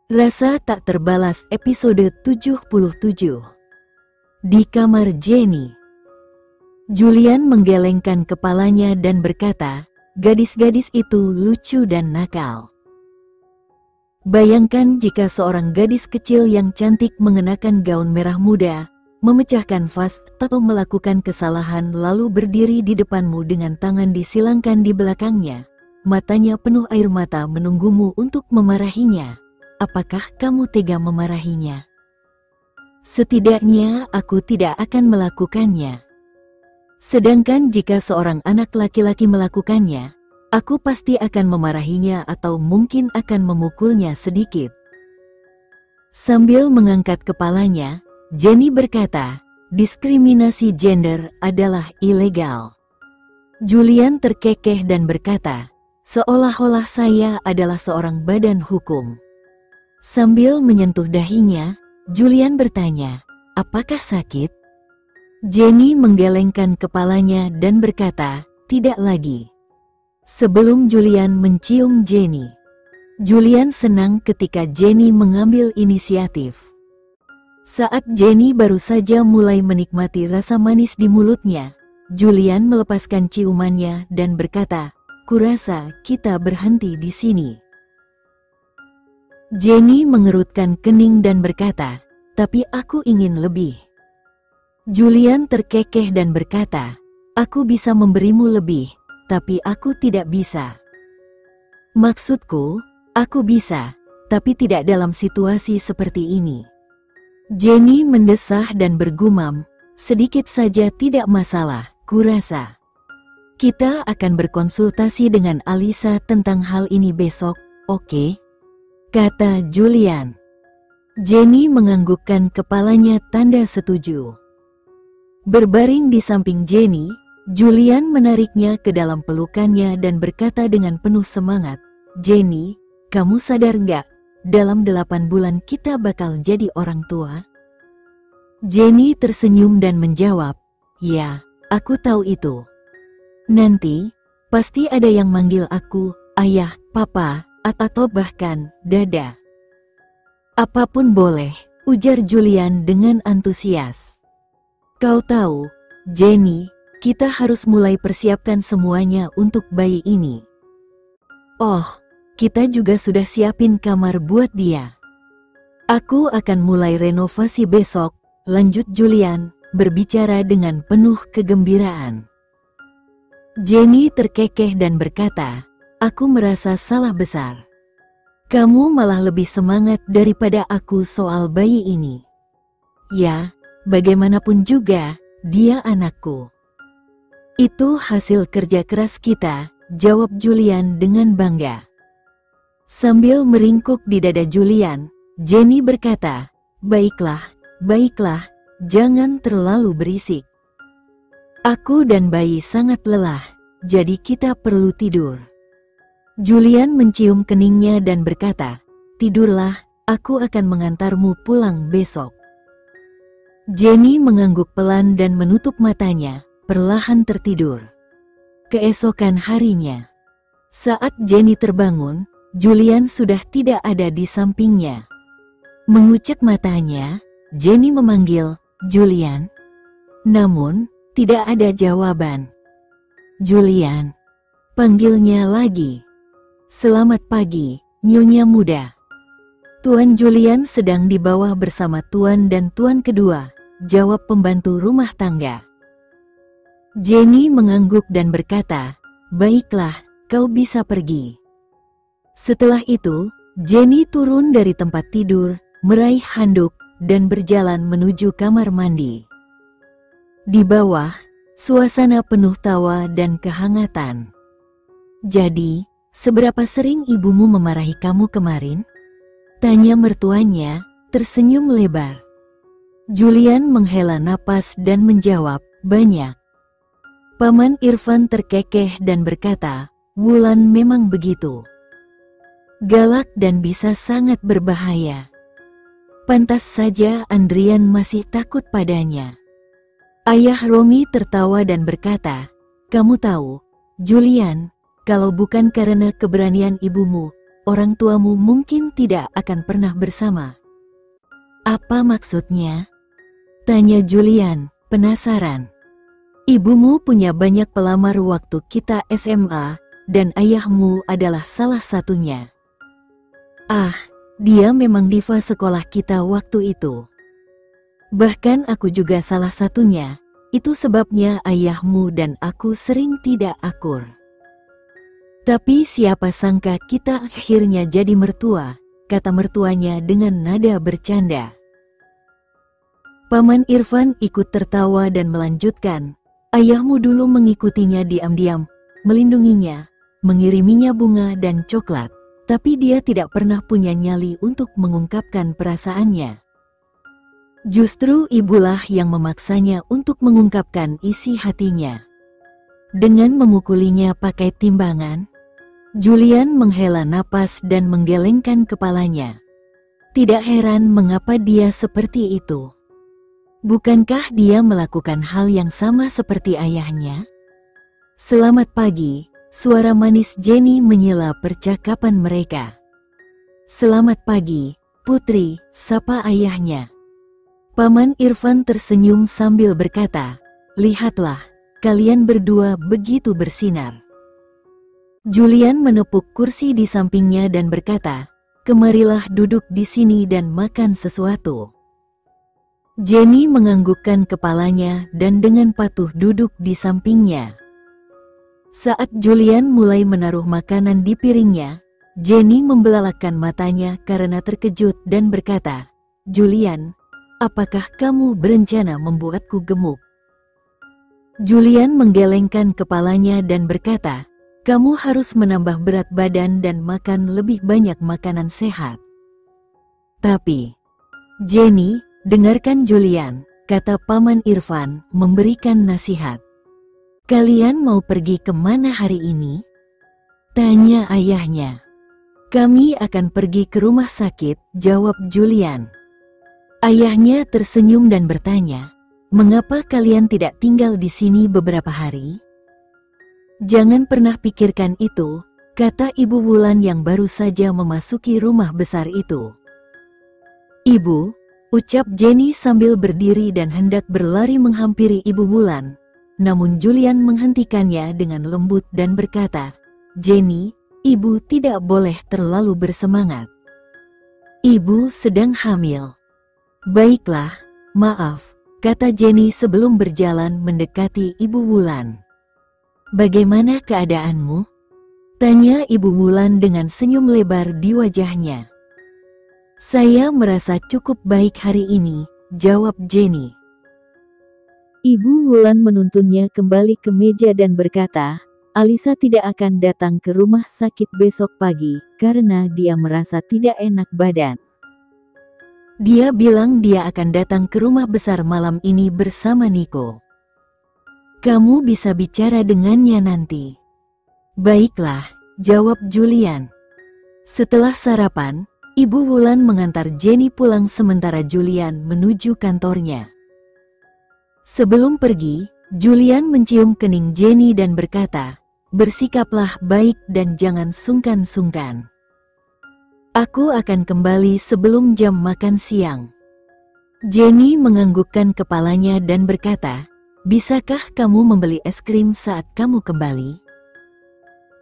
Rasa tak terbalas episode 77. Di kamar Jenny, Julian menggelengkan kepalanya dan berkata, gadis-gadis itu lucu dan nakal. Bayangkan jika seorang gadis kecil yang cantik mengenakan gaun merah muda, memecahkan vas atau melakukan kesalahan lalu berdiri di depanmu dengan tangan disilangkan di belakangnya, matanya penuh air mata menunggumu untuk memarahinya. Apakah kamu tega memarahinya? Setidaknya aku tidak akan melakukannya. Sedangkan jika seorang anak laki-laki melakukannya, aku pasti akan memarahinya atau mungkin akan memukulnya sedikit. Sambil mengangkat kepalanya, Jenny berkata, diskriminasi gender adalah ilegal. Julian terkekeh dan berkata, seolah-olah saya adalah seorang badan hukum. Sambil menyentuh dahinya, Julian bertanya, apakah sakit? Jenny menggelengkan kepalanya dan berkata, tidak lagi. Sebelum Julian mencium Jenny, Julian senang ketika Jenny mengambil inisiatif. Saat Jenny baru saja mulai menikmati rasa manis di mulutnya, Julian melepaskan ciumannya dan berkata, kurasa kita berhenti di sini. Jenny mengerutkan kening dan berkata, tapi aku ingin lebih. Julian terkekeh dan berkata, aku bisa memberimu lebih, tapi aku tidak bisa. Maksudku, aku bisa, tapi tidak dalam situasi seperti ini. Jenny mendesah dan bergumam, sedikit saja tidak masalah, kurasa. Kita akan berkonsultasi dengan Alisa tentang hal ini besok, oke? Kata Julian. Jenny menganggukkan kepalanya tanda setuju. Berbaring di samping Jenny, Julian menariknya ke dalam pelukannya dan berkata dengan penuh semangat, Jenny, kamu sadar nggak, dalam 8 bulan kita bakal jadi orang tua? Jenny tersenyum dan menjawab, ya, aku tahu itu. Nanti, pasti ada yang manggil aku, ayah, papa, atau bahkan, dada. Apapun boleh, ujar Julian dengan antusias. Kau tahu, Jenny, kita harus mulai persiapkan semuanya untuk bayi ini. Oh, kita juga sudah siapin kamar buat dia. Aku akan mulai renovasi besok, lanjut Julian, berbicara dengan penuh kegembiraan. Jenny terkekeh dan berkata, aku merasa salah besar. Kamu malah lebih semangat daripada aku soal bayi ini. Ya, bagaimanapun juga, dia anakku. Itu hasil kerja keras kita, jawab Julian dengan bangga. Sambil meringkuk di dada Julian, Jenny berkata, baiklah, baiklah, jangan terlalu berisik. Aku dan bayi sangat lelah, jadi kita perlu tidur. Julian mencium keningnya dan berkata, tidurlah, aku akan mengantarmu pulang besok. Jenny mengangguk pelan dan menutup matanya, perlahan tertidur. Keesokan harinya, saat Jenny terbangun, Julian sudah tidak ada di sampingnya. Mengucek matanya, Jenny memanggil, Julian. Namun, tidak ada jawaban. Julian, panggilnya lagi. Selamat pagi, Nyonya Muda. Tuan Julian sedang di bawah bersama Tuan dan Tuan kedua, jawab pembantu rumah tangga. Jenny mengangguk dan berkata, baiklah, kau bisa pergi. Setelah itu, Jenny turun dari tempat tidur, meraih handuk, dan berjalan menuju kamar mandi. Di bawah, suasana penuh tawa dan kehangatan. Jadi, seberapa sering ibumu memarahi kamu kemarin? Tanya mertuanya, tersenyum lebar. Julian menghela napas dan menjawab, banyak. Paman Irfan terkekeh dan berkata, Wulan memang begitu. Galak dan bisa sangat berbahaya. Pantas saja Andrian masih takut padanya. Ayah Romi tertawa dan berkata, kamu tahu, Julian, kalau bukan karena keberanian ibumu, orang tuamu mungkin tidak akan pernah bersama. Apa maksudnya? Tanya Julian, penasaran. Ibumu punya banyak pelamar waktu kita SMA, dan ayahmu adalah salah satunya. Ah, dia memang diva sekolah kita waktu itu. Bahkan aku juga salah satunya, itu sebabnya ayahmu dan aku sering tidak akur. Tapi siapa sangka kita akhirnya jadi mertua, kata mertuanya dengan nada bercanda. Paman Irfan ikut tertawa dan melanjutkan, ayahmu dulu mengikutinya diam-diam, melindunginya, mengiriminya bunga dan coklat. Tapi dia tidak pernah punya nyali untuk mengungkapkan perasaannya. Justru ibulah yang memaksanya untuk mengungkapkan isi hatinya. Dengan memukulinya pakai timbangan, Julian menghela napas dan menggelengkan kepalanya. Tidak heran mengapa dia seperti itu. Bukankah dia melakukan hal yang sama seperti ayahnya? Selamat pagi. Suara manis Jenny menyela percakapan mereka. Selamat pagi, Putri, sapa ayahnya. Paman Irfan tersenyum sambil berkata, lihatlah, kalian berdua begitu bersinar. Julian menepuk kursi di sampingnya dan berkata, kemarilah duduk di sini dan makan sesuatu. Jenny menganggukkan kepalanya dan dengan patuh duduk di sampingnya. Saat Julian mulai menaruh makanan di piringnya, Jenny membelalakan matanya karena terkejut dan berkata, Julian, apakah kamu berencana membuatku gemuk? Julian menggelengkan kepalanya dan berkata, kamu harus menambah berat badan dan makan lebih banyak makanan sehat. Tapi, Jenny, dengarkan Julian, kata Paman Irfan memberikan nasihat. Kalian mau pergi kemana hari ini? Tanya ayahnya. Kami akan pergi ke rumah sakit, jawab Julian. Ayahnya tersenyum dan bertanya, mengapa kalian tidak tinggal di sini beberapa hari? Jangan pernah pikirkan itu, kata Ibu Wulan yang baru saja memasuki rumah besar itu. Ibu, ucap Jenny sambil berdiri dan hendak berlari menghampiri Ibu Wulan. Namun Julian menghentikannya dengan lembut dan berkata, Jenny, ibu tidak boleh terlalu bersemangat. Ibu sedang hamil. Baiklah, maaf, kata Jenny sebelum berjalan mendekati Ibu Wulan. Bagaimana keadaanmu? Tanya Ibu Wulan dengan senyum lebar di wajahnya. Saya merasa cukup baik hari ini, jawab Jenny. Ibu Wulan menuntunnya kembali ke meja dan berkata, Alisa tidak akan datang ke rumah sakit besok pagi karena dia merasa tidak enak badan. Dia bilang dia akan datang ke rumah besar malam ini bersama Niko. Kamu bisa bicara dengannya nanti. Baiklah, jawab Julian. Setelah sarapan, Ibu Wulan mengantar Jenny pulang sementara Julian menuju kantornya. Sebelum pergi, Julian mencium kening Jenny dan berkata, bersikaplah baik dan jangan sungkan-sungkan. Aku akan kembali sebelum jam makan siang. Jenny menganggukkan kepalanya dan berkata, bisakah kamu membeli es krim saat kamu kembali?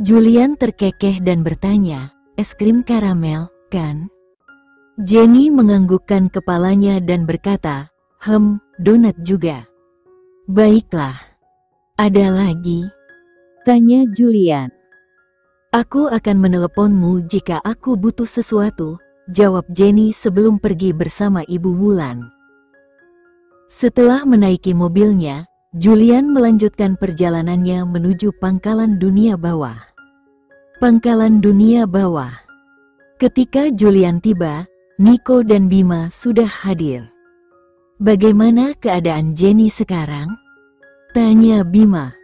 Julian terkekeh dan bertanya, es krim karamel, kan? Jenny menganggukkan kepalanya dan berkata, donat juga. Baiklah. Ada lagi? Tanya Julian. Aku akan meneleponmu jika aku butuh sesuatu, jawab Jenny sebelum pergi bersama Ibu Wulan. Setelah menaiki mobilnya, Julian melanjutkan perjalanannya menuju Pangkalan Dunia Bawah. Pangkalan Dunia Bawah. Ketika Julian tiba, Niko dan Bima sudah hadir. Bagaimana keadaan Jenny sekarang? Tanya Bima.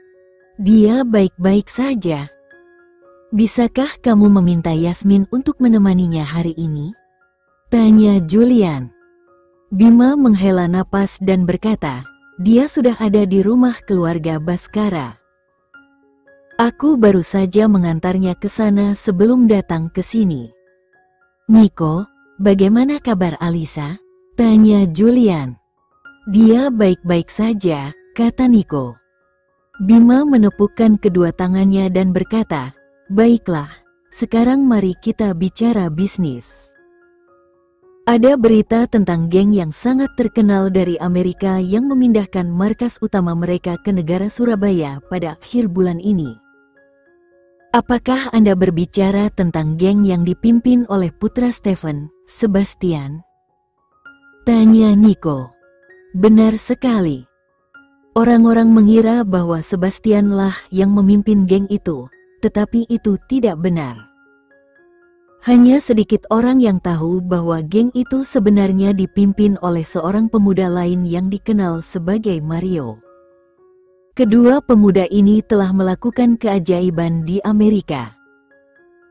Dia baik-baik saja. Bisakah kamu meminta Yasmin untuk menemaninya hari ini? Tanya Julian. Bima menghela napas dan berkata, dia sudah ada di rumah keluarga Baskara. Aku baru saja mengantarnya ke sana sebelum datang ke sini. Nico, bagaimana kabar Alisa? Tanya Julian. Dia baik-baik saja, kata Nico. Bima menepukkan kedua tangannya dan berkata, baiklah, sekarang mari kita bicara bisnis. Ada berita tentang geng yang sangat terkenal dari Amerika yang memindahkan markas utama mereka ke negara Surabaya pada akhir bulan ini. Apakah Anda berbicara tentang geng yang dipimpin oleh putra Stephen, Sebastian? Tanya Nico. Benar sekali. Orang-orang mengira bahwa Sebastianlah yang memimpin geng itu, tetapi itu tidak benar. Hanya sedikit orang yang tahu bahwa geng itu sebenarnya dipimpin oleh seorang pemuda lain yang dikenal sebagai Mario. Kedua pemuda ini telah melakukan keajaiban di Amerika.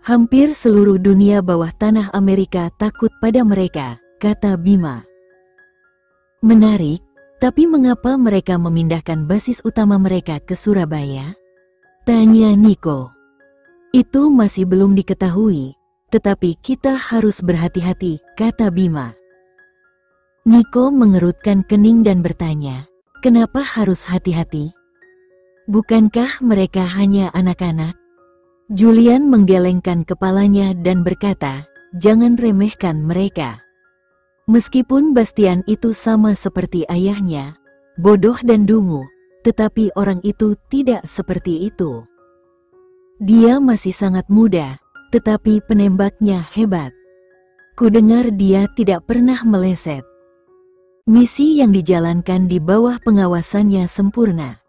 Hampir seluruh dunia bawah tanah Amerika takut pada mereka, kata Bima. Menarik, tapi mengapa mereka memindahkan basis utama mereka ke Surabaya? Tanya Nico. Itu masih belum diketahui. Tetapi kita harus berhati-hati, kata Bima. Nico mengerutkan kening dan bertanya, kenapa harus hati-hati? Bukankah mereka hanya anak-anak? Julian menggelengkan kepalanya dan berkata, jangan remehkan mereka. Meskipun Bastian itu sama seperti ayahnya, bodoh dan dungu, tetapi orang itu tidak seperti itu. Dia masih sangat muda, tetapi penembaknya hebat. Kudengar dia tidak pernah meleset. Misi yang dijalankan di bawah pengawasannya sempurna.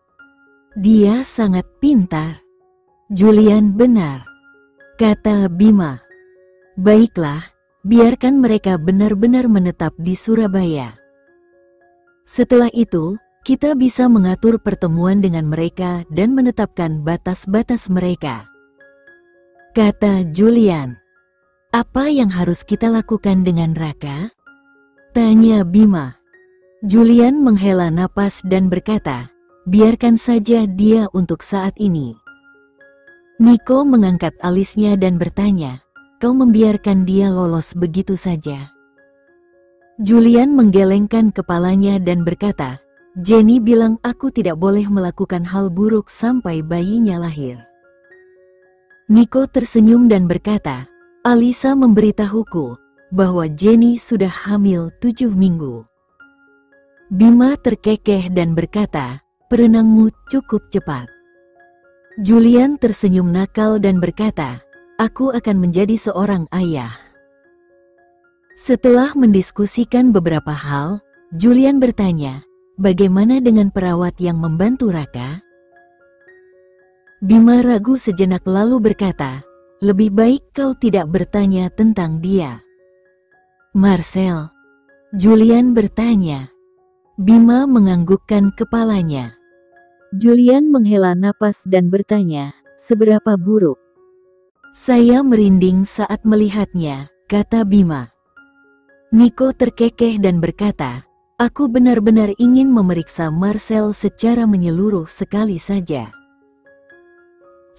Dia sangat pintar. Julian benar, kata Bima. Baiklah, biarkan mereka benar-benar menetap di Surabaya. Setelah itu, kita bisa mengatur pertemuan dengan mereka dan menetapkan batas-batas mereka. Kata Julian. Apa yang harus kita lakukan dengan Raka? Tanya Bima. Julian menghela napas dan berkata, biarkan saja dia untuk saat ini. Nico mengangkat alisnya dan bertanya, kau membiarkan dia lolos begitu saja? Julian menggelengkan kepalanya dan berkata, Jenny bilang aku tidak boleh melakukan hal buruk sampai bayinya lahir. Nico tersenyum dan berkata, Alisa memberitahuku bahwa Jenny sudah hamil 7 minggu. Bima terkekeh dan berkata, perenangmu cukup cepat. Julian tersenyum nakal dan berkata, aku akan menjadi seorang ayah. Setelah mendiskusikan beberapa hal, Julian bertanya, bagaimana dengan perawat yang membantu Raka? Bima ragu sejenak lalu berkata, lebih baik kau tidak bertanya tentang dia. Marcel, Julian bertanya. Bima menganggukkan kepalanya. Julian menghela napas dan bertanya, seberapa buruk? Saya merinding saat melihatnya, kata Bima. Nico terkekeh dan berkata, aku benar-benar ingin memeriksa Marcel secara menyeluruh sekali saja.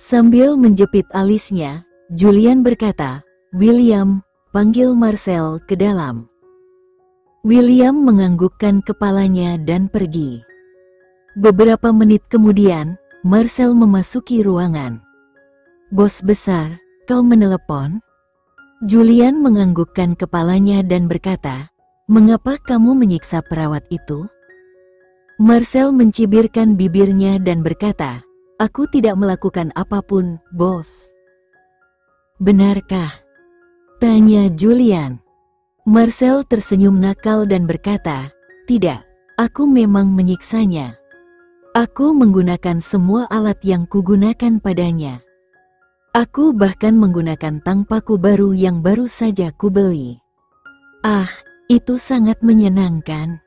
Sambil menjepit alisnya, Julian berkata, William, panggil Marcel ke dalam. William menganggukkan kepalanya dan pergi. Beberapa menit kemudian, Marcel memasuki ruangan. Bos besar, kau menelepon? Julian menganggukkan kepalanya dan berkata, mengapa kamu menyiksa perawat itu? Marcel mencibirkan bibirnya dan berkata, aku tidak melakukan apapun, bos. Benarkah? Tanya Julian. Marcel tersenyum nakal dan berkata, tidak, aku memang menyiksanya. Aku menggunakan semua alat yang kugunakan padanya. Aku bahkan menggunakan tangpaku baru yang baru saja kubeli. Ah, itu sangat menyenangkan.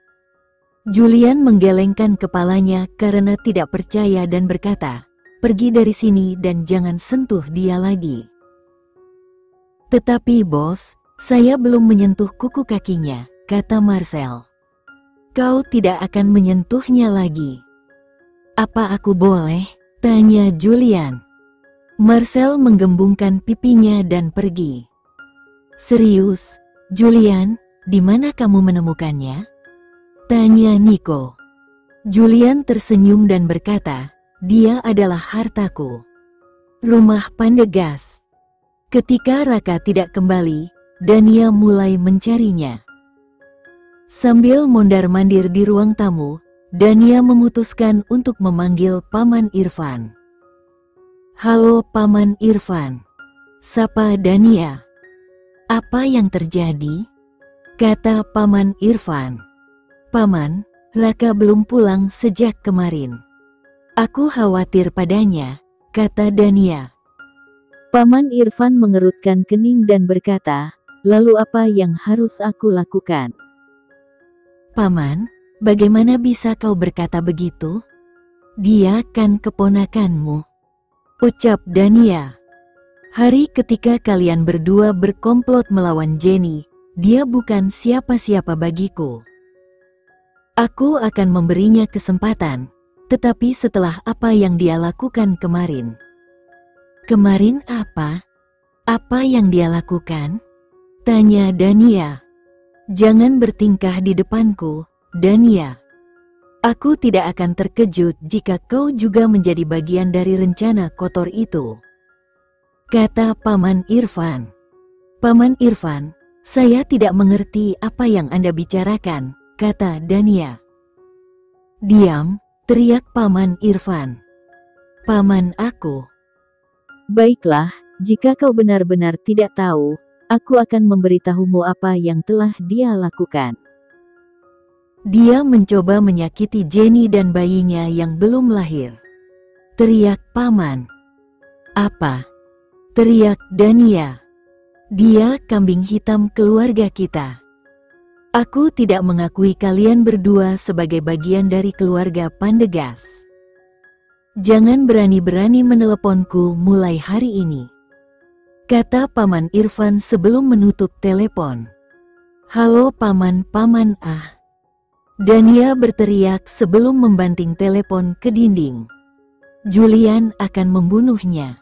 Julian menggelengkan kepalanya karena tidak percaya dan berkata, pergi dari sini dan jangan sentuh dia lagi. Tetapi bos, saya belum menyentuh kuku kakinya, kata Marcel. Kau tidak akan menyentuhnya lagi. Apa aku boleh? Tanya Julian. Marcel menggembungkan pipinya dan pergi. Serius, Julian, di mana kamu menemukannya? Tanya Nico. Julian tersenyum dan berkata, dia adalah hartaku. Rumah Pandegas. Ketika Raka tidak kembali, Dania mulai mencarinya. Sambil mondar-mandir di ruang tamu, Dania memutuskan untuk memanggil Paman Irfan. Halo Paman Irfan. Sapa Dania. Apa yang terjadi? Kata Paman Irfan. Paman, Raka belum pulang sejak kemarin. Aku khawatir padanya, kata Dania. Paman Irfan mengerutkan kening dan berkata, lalu apa yang harus aku lakukan? Paman, bagaimana bisa kau berkata begitu? Dia kan keponakanmu, ucap Dania. Hari ketika kalian berdua berkomplot melawan Jenny, dia bukan siapa-siapa bagiku. Aku akan memberinya kesempatan, tetapi setelah apa yang dia lakukan kemarin. Kemarin apa? Apa yang dia lakukan? Tanya Dania. Jangan bertingkah di depanku, Dania. Aku tidak akan terkejut jika kau juga menjadi bagian dari rencana kotor itu, kata Paman Irfan. Paman Irfan, saya tidak mengerti apa yang Anda bicarakan, kata Dania. Diam, teriak Paman Irfan. Paman aku. Baiklah, jika kau benar-benar tidak tahu, aku akan memberitahumu apa yang telah dia lakukan. Dia mencoba menyakiti Jenny dan bayinya yang belum lahir. Teriak Paman. Apa? Teriak Dania. Dia kambing hitam keluarga kita. Aku tidak mengakui kalian berdua sebagai bagian dari keluarga Pandegas. Jangan berani-berani meneleponku mulai hari ini, kata Paman Irfan sebelum menutup telepon. Halo Paman, Paman ah. Dania berteriak sebelum membanting telepon ke dinding. Julian akan membunuhnya,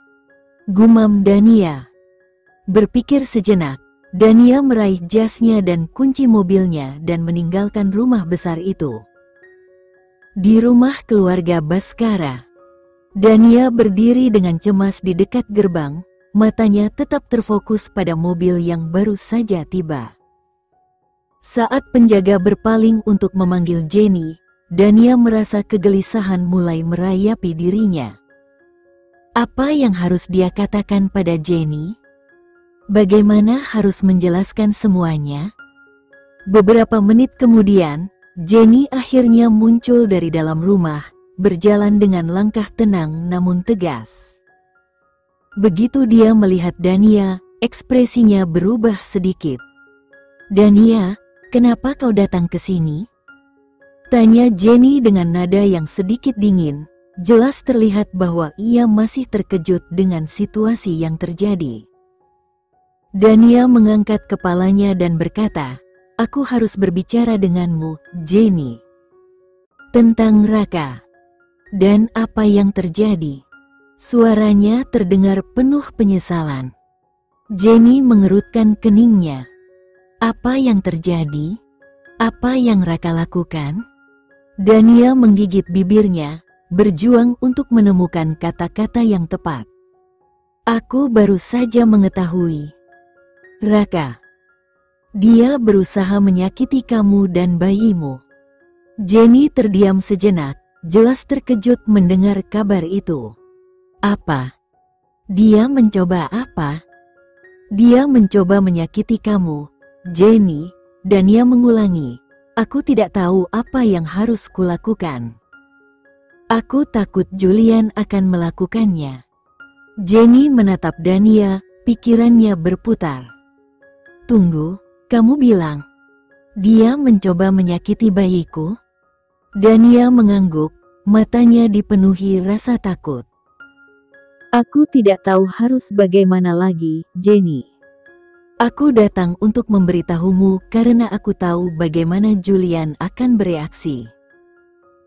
gumam Dania. Berpikir sejenak, Dania meraih jasnya dan kunci mobilnya dan meninggalkan rumah besar itu. Di rumah keluarga Baskara, Dania berdiri dengan cemas di dekat gerbang, matanya tetap terfokus pada mobil yang baru saja tiba. Saat penjaga berpaling untuk memanggil Jenny, Dania merasa kegelisahan mulai merayapi dirinya. Apa yang harus dia katakan pada Jenny? Bagaimana harus menjelaskan semuanya? Beberapa menit kemudian, Jenny akhirnya muncul dari dalam rumah, berjalan dengan langkah tenang namun tegas. Begitu dia melihat Dania, ekspresinya berubah sedikit. Dania, kenapa kau datang ke sini? Tanya Jenny dengan nada yang sedikit dingin. Jelas terlihat bahwa ia masih terkejut dengan situasi yang terjadi. Dania mengangkat kepalanya dan berkata, aku harus berbicara denganmu, Jenny. Tentang Raka. Dan apa yang terjadi? Suaranya terdengar penuh penyesalan. Jenny mengerutkan keningnya. Apa yang terjadi? Apa yang Raka lakukan? Dania menggigit bibirnya, berjuang untuk menemukan kata-kata yang tepat. Aku baru saja mengetahui. Raka. Dia berusaha menyakiti kamu dan bayimu. Jenny terdiam sejenak, jelas terkejut mendengar kabar itu. Apa? Dia mencoba apa? Dia mencoba menyakiti kamu, Jenny. Dania mengulangi, aku tidak tahu apa yang harus kulakukan. Aku takut Julian akan melakukannya. Jenny menatap Dania, pikirannya berputar. Tunggu, kamu bilang dia mencoba menyakiti bayiku? Dania mengangguk, matanya dipenuhi rasa takut. Aku tidak tahu harus bagaimana lagi, Jenny. Aku datang untuk memberitahumu karena aku tahu bagaimana Julian akan bereaksi.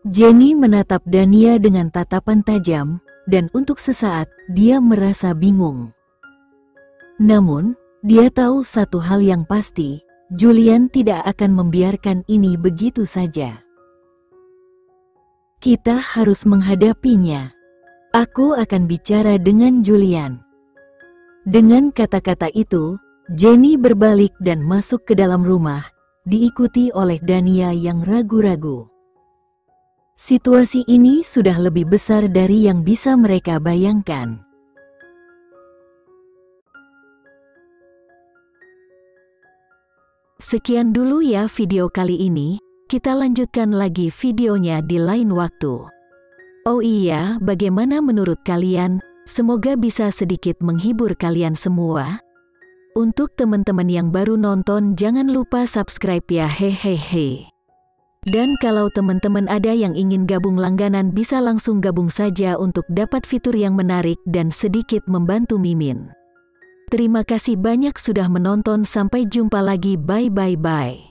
Jenny menatap Dania dengan tatapan tajam, dan untuk sesaat dia merasa bingung. Namun, dia tahu satu hal yang pasti, Julian tidak akan membiarkan ini begitu saja. Kita harus menghadapinya. Aku akan bicara dengan Julian. Dengan kata-kata itu, Jenny berbalik dan masuk ke dalam rumah, diikuti oleh Dania yang ragu-ragu. Situasi ini sudah lebih besar dari yang bisa mereka bayangkan. Sekian dulu ya video kali ini. Kita lanjutkan lagi videonya di lain waktu. Oh iya, bagaimana menurut kalian? Semoga bisa sedikit menghibur kalian semua. Untuk teman-teman yang baru nonton, jangan lupa subscribe ya, hehehe. Dan kalau teman-teman ada yang ingin gabung langganan, bisa langsung gabung saja untuk dapat fitur yang menarik dan sedikit membantu Mimin. Terima kasih banyak sudah menonton, sampai jumpa lagi, bye.